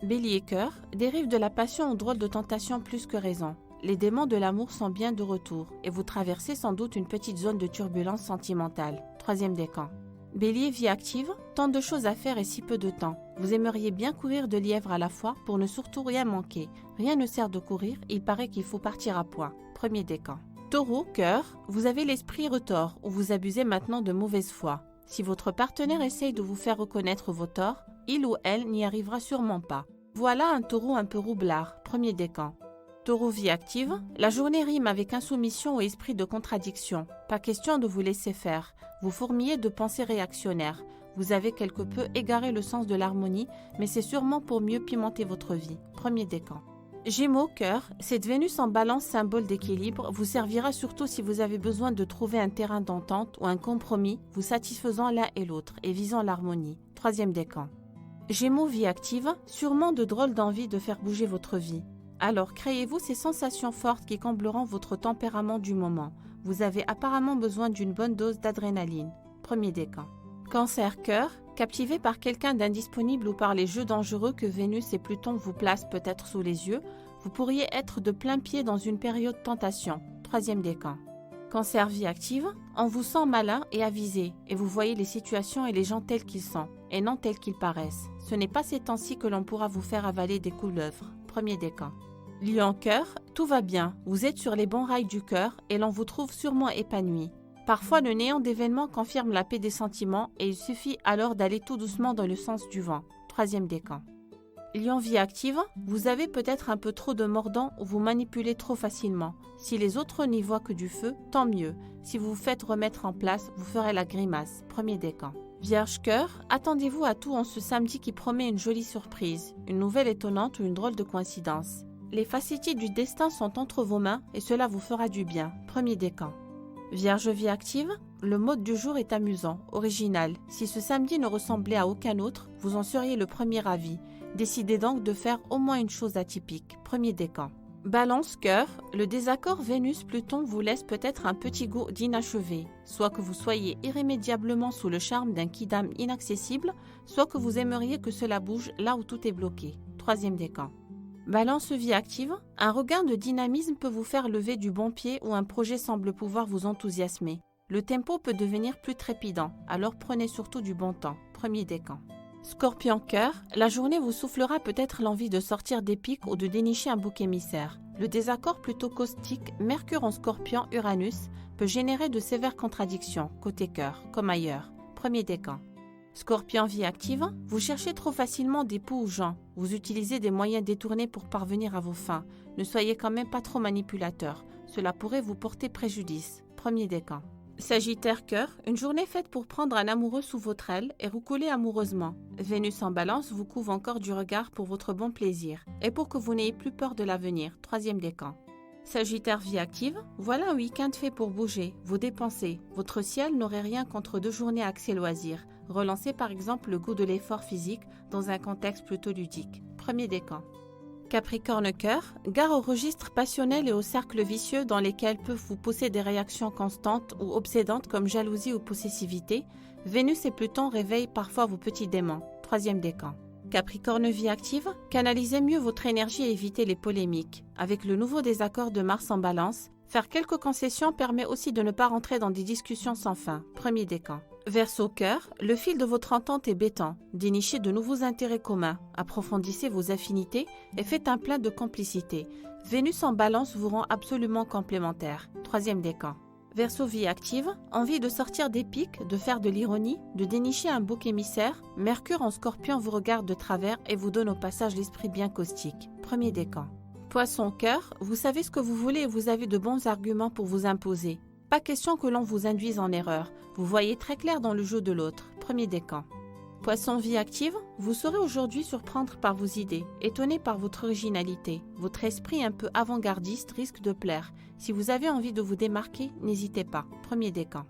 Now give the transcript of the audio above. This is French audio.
Bélier cœur, dérive de la passion ou drôle de tentation plus que raison. Les démons de l'amour sont bien de retour et vous traversez sans doute une petite zone de turbulence sentimentale. Troisième décan. Bélier vie active, tant de choses à faire et si peu de temps. Vous aimeriez bien courir de lièvres à la fois pour ne surtout rien manquer. Rien ne sert de courir, il paraît qu'il faut partir à point. Premier décan. Taureau, cœur, vous avez l'esprit retors ou vous abusez maintenant de mauvaise foi. Si votre partenaire essaye de vous faire reconnaître vos torts, il ou elle n'y arrivera sûrement pas. Voilà un taureau un peu roublard, premier décan. Taureau vie active, la journée rime avec insoumission ou esprit de contradiction. Pas question de vous laisser faire. Vous fourmillez de pensées réactionnaires. Vous avez quelque peu égaré le sens de l'harmonie, mais c'est sûrement pour mieux pimenter votre vie. Premier décan. Gémeaux, cœur, cette Vénus en balance symbole d'équilibre vous servira surtout si vous avez besoin de trouver un terrain d'entente ou un compromis vous satisfaisant l'un et l'autre et visant l'harmonie. Troisième décan. Gémeaux vie active, sûrement de drôles d'envie de faire bouger votre vie. Alors créez-vous ces sensations fortes qui combleront votre tempérament du moment. Vous avez apparemment besoin d'une bonne dose d'adrénaline. Premier décan. Cancer cœur, captivé par quelqu'un d'indisponible ou par les jeux dangereux que Vénus et Pluton vous placent peut-être sous les yeux, vous pourriez être de plein pied dans une période tentation. Troisième décan. Cancer vie active, on vous sent malin et avisé et vous voyez les situations et les gens tels qu'ils sont et non tels qu'ils paraissent. Ce n'est pas ces temps-ci que l'on pourra vous faire avaler des couleuvres. Premier décan. Lion cœur, tout va bien, vous êtes sur les bons rails du cœur et l'on vous trouve sûrement épanoui. Parfois le néant d'événements confirme la paix des sentiments et il suffit alors d'aller tout doucement dans le sens du vent. Troisième décan. Lion vie active, vous avez peut-être un peu trop de mordant ou vous manipulez trop facilement. Si les autres n'y voient que du feu, tant mieux. Si vous vous faites remettre en place, vous ferez la grimace. Premier décan. Vierge cœur, attendez-vous à tout en ce samedi qui promet une jolie surprise, une nouvelle étonnante ou une drôle de coïncidence. Les facéties du destin sont entre vos mains et cela vous fera du bien. Premier décan. Vierge vie active, le mode du jour est amusant, original. Si ce samedi ne ressemblait à aucun autre, vous en seriez le premier ravi. Décidez donc de faire au moins une chose atypique. Premier décan. Balance cœur, le désaccord Vénus-Pluton vous laisse peut-être un petit goût d'inachevé. Soit que vous soyez irrémédiablement sous le charme d'un quidam inaccessible, soit que vous aimeriez que cela bouge là où tout est bloqué. Troisième décan. Balance vie active, un regain de dynamisme peut vous faire lever du bon pied ou un projet semble pouvoir vous enthousiasmer. Le tempo peut devenir plus trépidant, alors prenez surtout du bon temps. Premier décan. Scorpion cœur, la journée vous soufflera peut-être l'envie de sortir des pics ou de dénicher un bouc émissaire. Le désaccord plutôt caustique, Mercure en Scorpion-Uranus, peut générer de sévères contradictions, côté cœur, comme ailleurs. Premier décan. Scorpion vie active, vous cherchez trop facilement des poux ou gens. Vous utilisez des moyens détournés pour parvenir à vos fins. Ne soyez quand même pas trop manipulateur. Cela pourrait vous porter préjudice. Premier décan. Sagittaire cœur, une journée faite pour prendre un amoureux sous votre aile et roucouler amoureusement. Vénus en balance vous couvre encore du regard pour votre bon plaisir et pour que vous n'ayez plus peur de l'avenir. Troisième décan. Sagittaire vie active, voilà un week-end fait pour bouger, vous dépensez. Votre ciel n'aurait rien contre 2 journées axées loisirs. Relancez par exemple le goût de l'effort physique dans un contexte plutôt ludique. Premier décan. Capricorne cœur, gare au registre passionnel et aux cercles vicieux dans lesquels peuvent vous pousser des réactions constantes ou obsédantes comme jalousie ou possessivité. Vénus et Pluton réveillent parfois vos petits démons. Troisième décan. Capricorne vie active, canalisez mieux votre énergie et évitez les polémiques. Avec le nouveau désaccord de Mars en balance, faire quelques concessions permet aussi de ne pas rentrer dans des discussions sans fin. Premier décan. Verseau cœur, le fil de votre entente est bêtant. Dénichez de nouveaux intérêts communs, approfondissez vos affinités et faites un plein de complicité. Vénus en balance vous rend absolument complémentaire. Troisième décan. Verseau vie active, envie de sortir des pics, de faire de l'ironie, de dénicher un bouc émissaire. Mercure en Scorpion vous regarde de travers et vous donne au passage l'esprit bien caustique. Premier décan. Poisson cœur, vous savez ce que vous voulez et vous avez de bons arguments pour vous imposer. Pas question que l'on vous induise en erreur. Vous voyez très clair dans le jeu de l'autre. Premier décan. Poisson vie active, vous saurez aujourd'hui surprendre par vos idées, étonné par votre originalité. Votre esprit un peu avant-gardiste risque de plaire. Si vous avez envie de vous démarquer, n'hésitez pas. Premier décan.